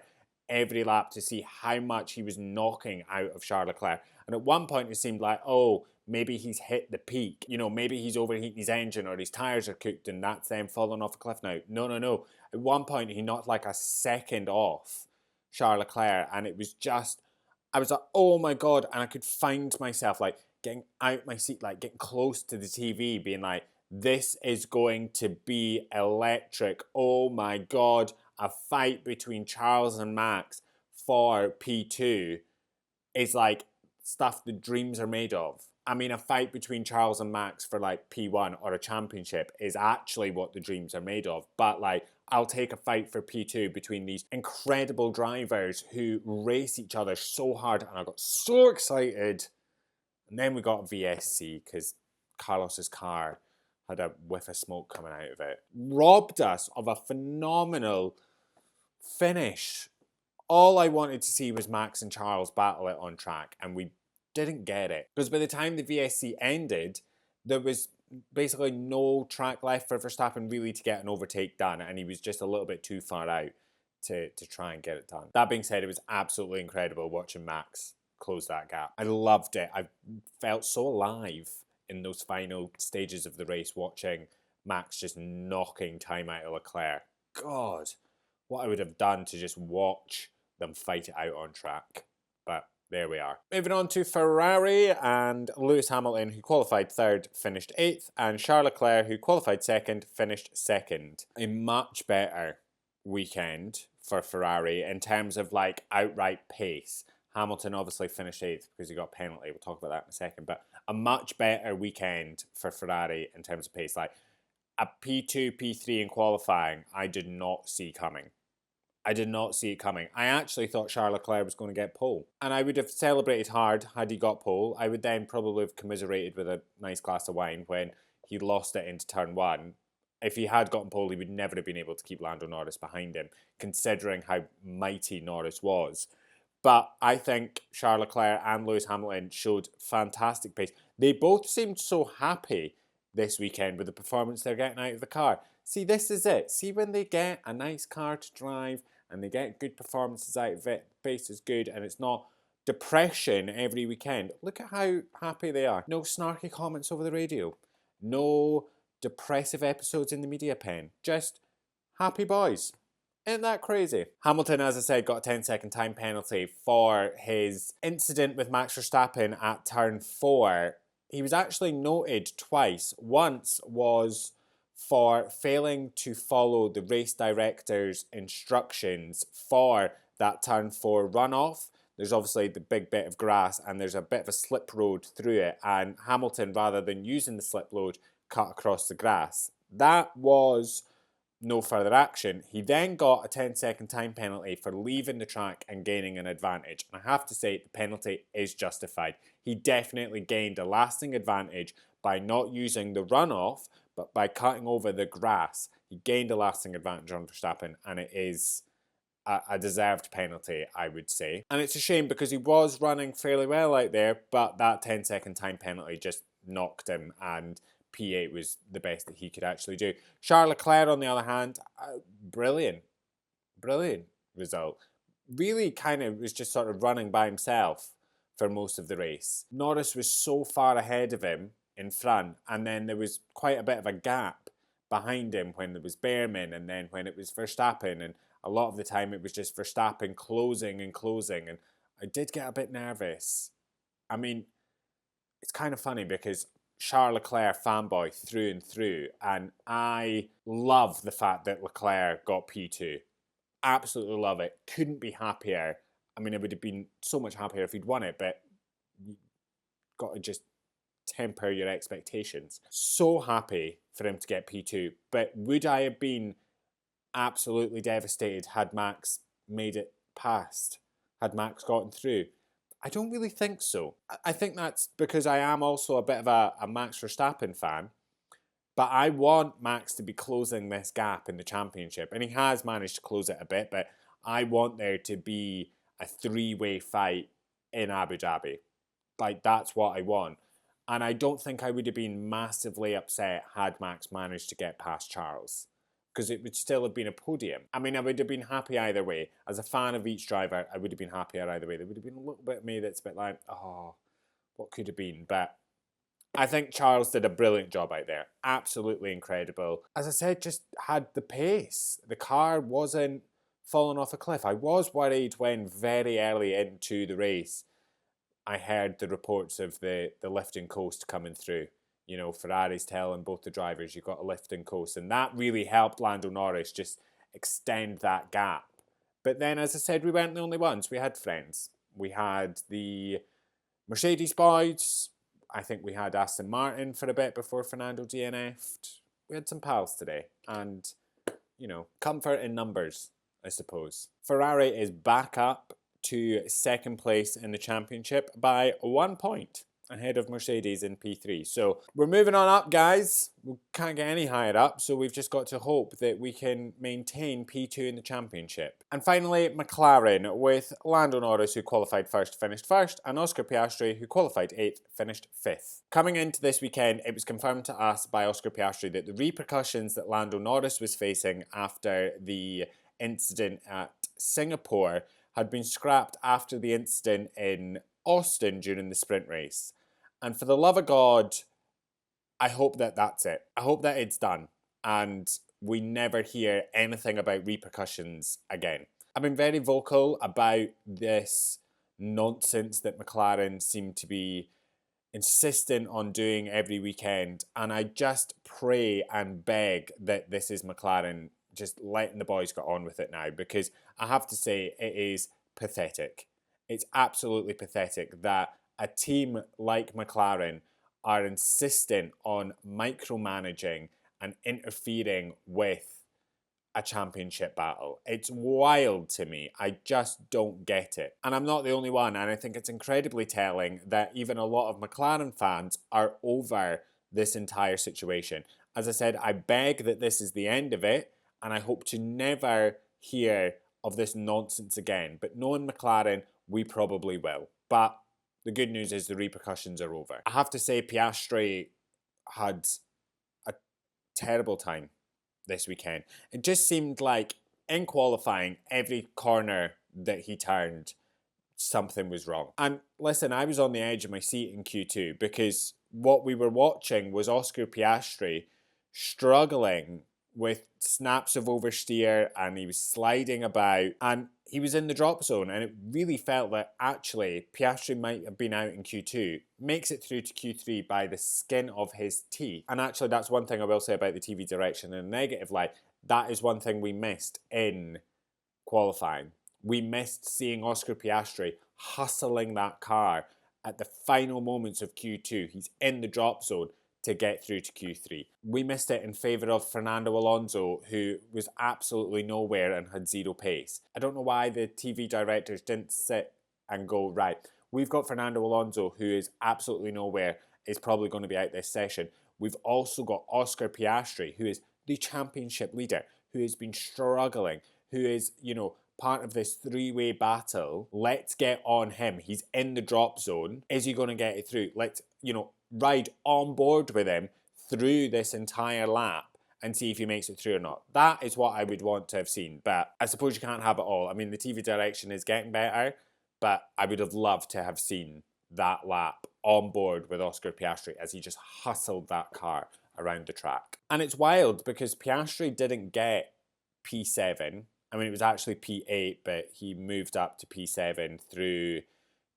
every lap to see how much he was knocking out of Charles Leclerc. And at one point it seemed like, oh, maybe he's hit the peak. You know, maybe he's overheating his engine or his tyres are cooked and that's them falling off a cliff now. No. At one point he knocked like a second off Charles Leclerc, and it was just, I was like, oh my God. And I could find myself like getting out my seat, like getting close to the TV, being like, this is going to be electric. Oh my God. A fight between Charles and Max for P2 is like stuff the dreams are made of. I mean, a fight between Charles and Max for like P1 or a championship is actually what the dreams are made of. But like, I'll take a fight for P2 between these incredible drivers who race each other so hard. And I got so excited. And then we got VSC because Carlos's car had a whiff of smoke coming out of it. Robbed us of a phenomenal finish. All I wanted to see was Max and Charles battle it on track, and we didn't get it. Because by the time the VSC ended, there was basically no track left for Verstappen really to get an overtake done, and he was just a little bit too far out to try and get it done. That being said, it was absolutely incredible watching Max close that gap. I loved it. I felt so alive in those final stages of the race watching Max just knocking time out of Leclerc. God, what I would have done to just watch them fight it out on track. But there we are. Moving on to Ferrari, and Lewis Hamilton, who qualified third, finished 8th, and Charles Leclerc, who qualified second, finished 2nd. A much better weekend for Ferrari in terms of like outright pace. Hamilton obviously finished 8th because he got a penalty. We'll talk about that in a second. But a much better weekend for Ferrari in terms of pace. Like a P2, P3 in qualifying, I did not see coming. I did not see it coming. I actually thought Charles Leclerc was going to get pole. And I would have celebrated hard had he got pole. I would then probably have commiserated with a nice glass of wine when he lost it into turn 1. If he had gotten pole, he would never have been able to keep Lando Norris behind him, considering how mighty Norris was. But I think Charles Leclerc and Lewis Hamilton showed fantastic pace. They both seemed so happy this weekend with the performance they're getting out of the car. See, this is it. See, when they get a nice car to drive and they get good performances out of it, the pace is good, and it's not depression every weekend. Look at how happy they are. No snarky comments over the radio. No depressive episodes in the media pen. Just happy boys. Isn't that crazy? Hamilton, as I said, got a 10-second time penalty for his incident with Max Verstappen at turn 4. He was actually noted twice. Once was for failing to follow the race director's instructions for that turn 4 runoff. There's obviously the big bit of grass and there's a bit of a slip road through it, and Hamilton, rather than using the slip road, cut across the grass. That was no further action. He then got a 10-second time penalty for leaving the track and gaining an advantage. And I have to say, the penalty is justified. He definitely gained a lasting advantage by not using the runoff, but by cutting over the grass. He gained a lasting advantage on Verstappen, and it is a deserved penalty, I would say. And it's a shame because he was running fairly well out there, but that 10-second time penalty just knocked him, and P8 was the best that he could actually do. Charles Leclerc, on the other hand, brilliant result. Really kind of was just sort of running by himself for most of the race. Norris was so far ahead of him in front, and then there was quite a bit of a gap behind him when there was Behrman, and then when it was Verstappen, and a lot of the time it was just Verstappen closing and I did get a bit nervous. I mean, it's kind of funny because Charles Leclerc fanboy through and through, and I love the fact that Leclerc got P2. Absolutely love it. Couldn't be happier. I mean, it would have been so much happier if he'd won it, but you got to just temper your expectations. So happy for him to get P2, but would I have been absolutely devastated had Max made it past? Had Max gotten through? I don't really think so. I think that's because I am also a bit of a Max Verstappen fan, but I want Max to be closing this gap in the championship, and he has managed to close it a bit, but I want there to be a three-way fight in Abu Dhabi. Like, that's what I want. And I don't think I would have been massively upset had Max managed to get past Charles, because it would still have been a podium. I mean, I would have been happy either way. As a fan of each driver, I would have been happier either way. There would have been a little bit of me that's a bit like, oh, what could have been? But I think Charles did a brilliant job out there. Absolutely incredible. As I said, just had the pace. The car wasn't falling off a cliff. I was worried when very early into the race I heard the reports of the lift and coast coming through. You know, Ferrari's telling both the drivers you've got a lift and coast, and that really helped Lando Norris just extend that gap. But then, as I said, we weren't the only ones. We had friends. We had the Mercedes boys. I think we had Aston Martin for a bit before Fernando DNF'd. We had some pals today, and, you know, comfort in numbers, I suppose. Ferrari is back up to second place in the championship by 1 point ahead of Mercedes in P3. So we're moving on up, guys. We can't get any higher up, so we've just got to hope that we can maintain P2 in the championship. And finally, McLaren, with Lando Norris, who qualified first, finished first, and Oscar Piastri, who qualified 8th, finished 5th. Coming into this weekend, it was confirmed to us by Oscar Piastri that the repercussions that Lando Norris was facing after the incident at Singapore had been scrapped after the incident in Austin during the sprint race. And for the love of God, I hope that that's it. I hope that it's done and we never hear anything about repercussions again. I've been very vocal about this nonsense that McLaren seem to be insistent on doing every weekend, and I just pray and beg that this is McLaren just letting the boys get on with it now, because I have to say it is pathetic. It's absolutely pathetic that a team like McLaren are insistent on micromanaging and interfering with a championship battle. It's wild to me. I just don't get it. And I'm not the only one, and I think it's incredibly telling that even a lot of McLaren fans are over this entire situation. As I said, I beg that this is the end of it, and I hope to never hear of this nonsense again. But knowing McLaren, we probably will. But the good news is the repercussions are over. I have to say, Piastri had a terrible time this weekend. It just seemed like in qualifying, every corner that he turned, something was wrong. And listen, I was on the edge of my seat in Q2 because what we were watching was Oscar Piastri struggling with snaps of oversteer, and he was sliding about, and he was in the drop zone, and it really felt that actually Piastri might have been out in Q2, makes it through to Q3 by the skin of his teeth. And actually that's one thing I will say about the TV direction in a negative light. That is one thing we missed in qualifying. We missed seeing Oscar Piastri hustling that car at the final moments of Q2. He's in the drop zone to get through to Q3. We missed it in favour of Fernando Alonso, who was absolutely nowhere and had zero pace. I don't know why the TV directors didn't sit and go, right, we've got Fernando Alonso, who is absolutely nowhere, is probably going to be out this session. We've also got Oscar Piastri, who is the championship leader, who has been struggling, who is, you know, part of this three-way battle. Let's get on him. He's in the drop zone. Is he going to get it through? Let's, you know, ride on board with him through this entire lap and see if he makes it through or not. That is what I would want to have seen, but I suppose you can't have it all. I mean, the TV direction is getting better, but I would have loved to have seen that lap on board with Oscar Piastri as he just hustled that car around the track. And it's wild because Piastri didn't get P7 I mean, it was actually P8, but he moved up to P7 through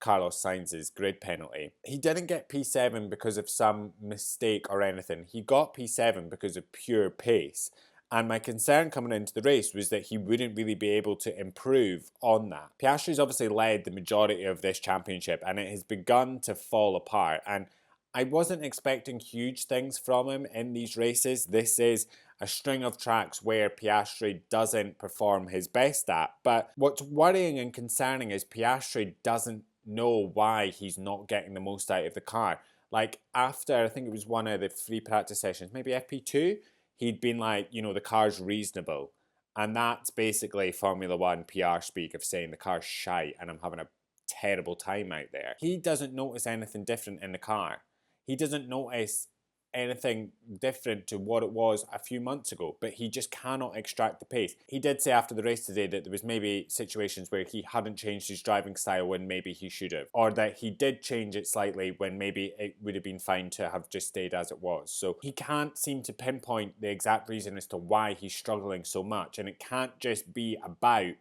Carlos Sainz's grid penalty. He didn't get P7 because of some mistake or anything. He got P7 because of pure pace. And my concern coming into the race was that he wouldn't really be able to improve on that. Piastri's obviously led the majority of this championship, and it has begun to fall apart. And I wasn't expecting huge things from him in these races. This is a string of tracks where Piastri doesn't perform his best at. But what's worrying and concerning is Piastri doesn't know why he's not getting the most out of the car. Like after, I think it was one of the free practice sessions, maybe FP2, he'd been like, you know, the car's reasonable. And that's basically Formula One PR speak of saying the car's shite and I'm having a terrible time out there. He doesn't notice anything different in the car. He doesn't notice anything different to what it was a few months ago, but he just cannot extract the pace. He did say after the race today that there was maybe situations where he hadn't changed his driving style when maybe he should have, or that he did change it slightly when maybe it would have been fine to have just stayed as it was. So he can't seem to pinpoint the exact reason as to why he's struggling so much, and it can't just be about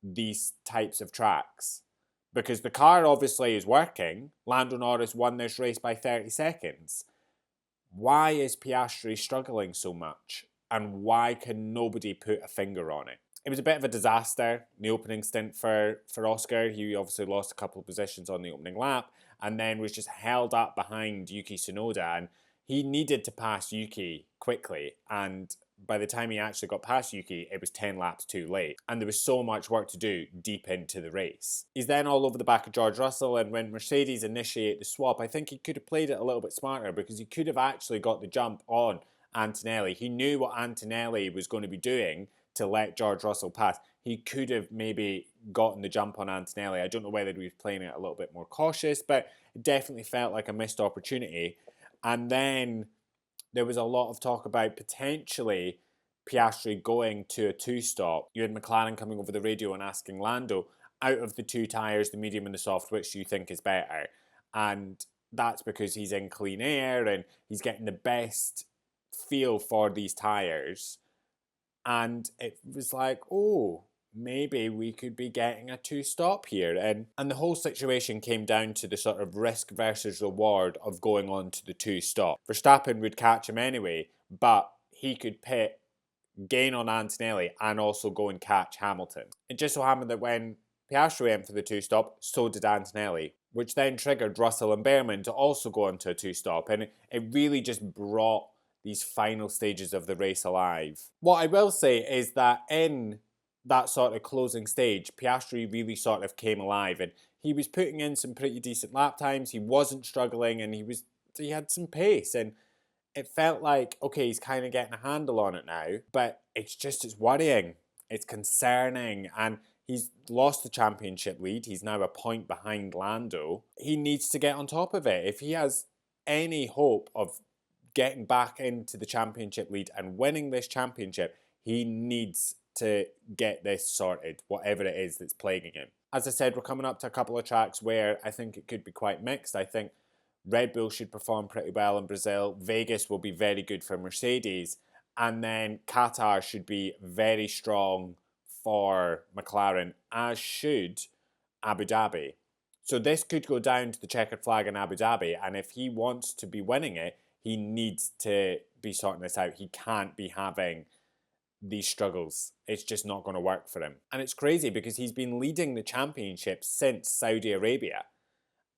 these types of tracks. Because the car obviously is working. Lando Norris won this race by 30 seconds. Why is Piastri struggling so much? And why can nobody put a finger on it? It was a bit of a disaster, the opening stint for Oscar. He obviously lost a couple of positions on the opening lap and then was just held up behind Yuki Tsunoda. And he needed to pass Yuki quickly. And by the time he actually got past Yuki, it was 10 laps too late. And there was so much work to do deep into the race. He's then all over the back of George Russell, and when Mercedes initiate the swap, I think he could have played it a little bit smarter because he could have actually got the jump on Antonelli. He knew what Antonelli was going to be doing to let George Russell pass. He could have maybe gotten the jump on Antonelli. I don't know whether he was playing it a little bit more cautious, but it definitely felt like a missed opportunity. And then there was a lot of talk about potentially Piastri going to a two-stop. You had McLaren coming over the radio and asking Lando, out of the two tyres, the medium and the soft, which do you think is better? And that's because he's in clean air and he's getting the best feel for these tyres. And it was like, oh, maybe we could be getting a two-stop here. And the whole situation came down to the sort of risk versus reward of going on to the two-stop. Verstappen would catch him anyway, but he could pit, gain on Antonelli, and also go and catch Hamilton. It just so happened that when Piastri went for the two-stop, so did Antonelli, which then triggered Russell and Behrman to also go on to a two-stop. And it really just brought these final stages of the race alive. What I will say is that in that sort of closing stage, Piastri really sort of came alive and he was putting in some pretty decent lap times. He wasn't struggling and he had some pace, and it felt like, okay, he's kind of getting a handle on it now, but it's worrying. It's concerning, and he's lost the championship lead. He's now a point behind Lando. He needs to get on top of it. If he has any hope of getting back into the championship lead and winning this championship, he needs to get this sorted, whatever it is that's plaguing him. As I said, we're coming up to a couple of tracks where I think it could be quite mixed. I think Red Bull should perform pretty well in Brazil. Vegas will be very good for Mercedes. And then Qatar should be very strong for McLaren, as should Abu Dhabi. So this could go down to the checkered flag in Abu Dhabi. And if he wants to be winning it, he needs to be sorting this out. He can't be having these struggles. It's just not going to work for him. And it's crazy because he's been leading the championship since Saudi Arabia.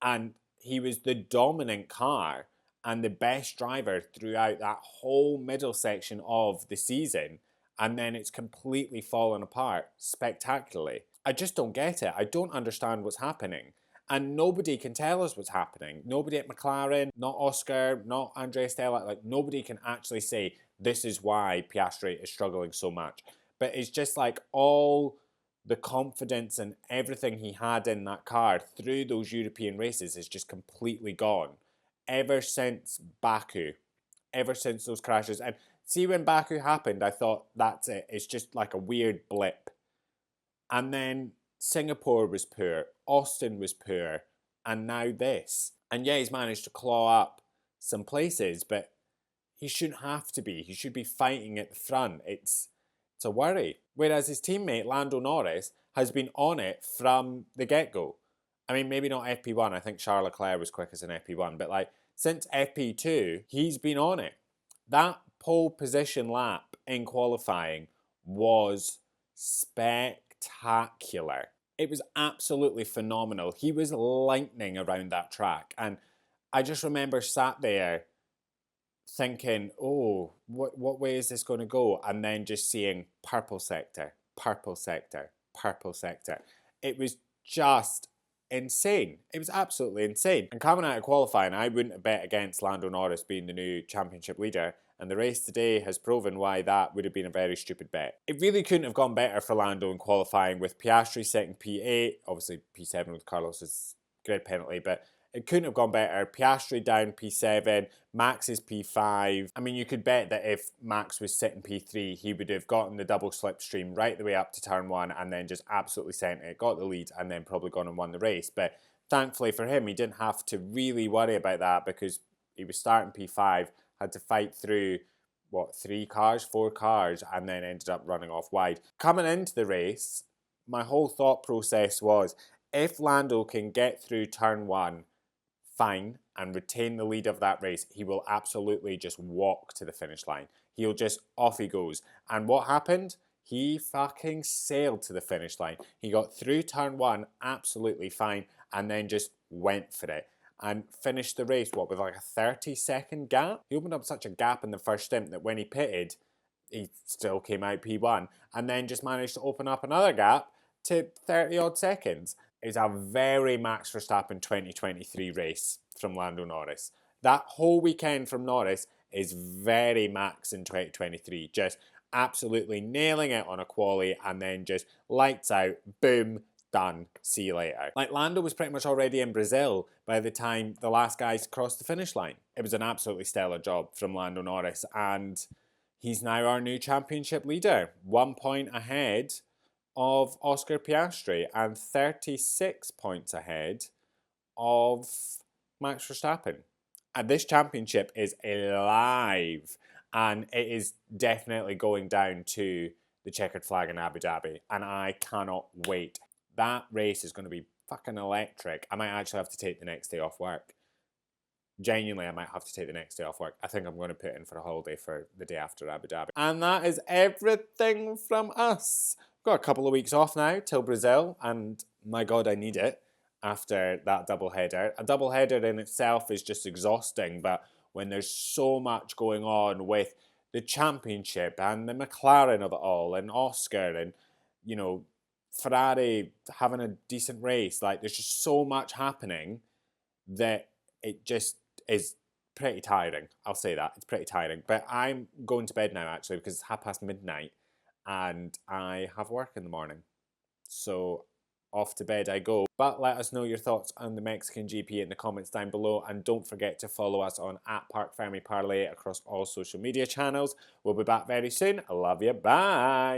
And he was the dominant car and the best driver throughout that whole middle section of the season. And then it's completely fallen apart spectacularly. I just don't get it. I don't understand what's happening. And nobody can tell us what's happening. Nobody at McLaren, not Oscar, not Andrea Stella, like nobody can actually say this is why Piastri is struggling so much. But it's just like all the confidence and everything he had in that car through those European races is just completely gone. Ever since Baku, ever since those crashes. And see, when Baku happened, I thought, that's it. It's just like a weird blip. And then Singapore was poor, Austin was poor, and now this. And yeah, he's managed to claw up some places, but he shouldn't have to be. He should be fighting at the front. It's a worry. Whereas his teammate Lando Norris has been on it from the get-go. I mean, maybe not FP1. I think Charles Leclerc was quick as an FP1. But like, since FP2, he's been on it. That pole position lap in qualifying was spectacular. It was absolutely phenomenal. He was lightning around that track. And I just remember sat there thinking, oh, what way is this going to go? And then just seeing purple sector, purple sector, purple sector. It was just insane. It was absolutely insane. And coming out of qualifying, I wouldn't have bet against Lando Norris being the new championship leader. And the race today has proven why that would have been a very stupid bet. It really couldn't have gone better for Lando in qualifying, with Piastri setting P8, obviously P7 with Carlos's grid penalty, but it couldn't have gone better. Piastri down P7, Max is P5. I mean, you could bet that if Max was sitting P3, he would have gotten the double slipstream right the way up to turn 1 and then just absolutely sent it, got the lead, and then probably gone and won the race. But thankfully for him, he didn't have to really worry about that, because he was starting P5, had to fight through, 4 cars, and then ended up running off wide. Coming into the race, my whole thought process was, if Lando can get through turn 1 fine and retain the lead of that race, he will absolutely just walk to the finish line. He'll just, off he goes. And what happened? He fucking sailed to the finish line. He got through turn 1 absolutely fine, and then just went for it and finished the race, with like a 30-second gap? He opened up such a gap in the first stint that when he pitted, he still came out P1, and then just managed to open up another gap to 30-odd seconds. It was a very Max Verstappen 2023 race from Lando Norris. That whole weekend from Norris is very Max in 2023. Just absolutely nailing it on a quali, and then just lights out, boom, done, see you later. Like, Lando was pretty much already in Brazil by the time the last guys crossed the finish line. It was an absolutely stellar job from Lando Norris, and he's now our new championship leader. 1 point ahead of Oscar Piastri and 36 points ahead of Max Verstappen. And this championship is alive, and it is definitely going down to the checkered flag in Abu Dhabi, and I cannot wait. That race is going to be fucking electric. I might actually have to take the next day off work. Genuinely, I might have to take the next day off work. I think I'm going to put in for a holiday for the day after Abu Dhabi. And that is everything from us. Got a couple of weeks off now till Brazil, and my God, I need it after that double header. A double header in itself is just exhausting, but when there's so much going on with the championship and the McLaren of it all, and Oscar, and, you know, Ferrari having a decent race, like, there's just so much happening that it just is pretty tiring. I'll say that. It's pretty tiring. But I'm going to bed now, actually, because it's midnight and I have work in the morning. So off to bed I go. But let us know your thoughts on the Mexican GP in the comments down below, and don't forget to follow us on @Parc Fermé Parlay across all social media channels. We'll be back very soon. I love you. Bye.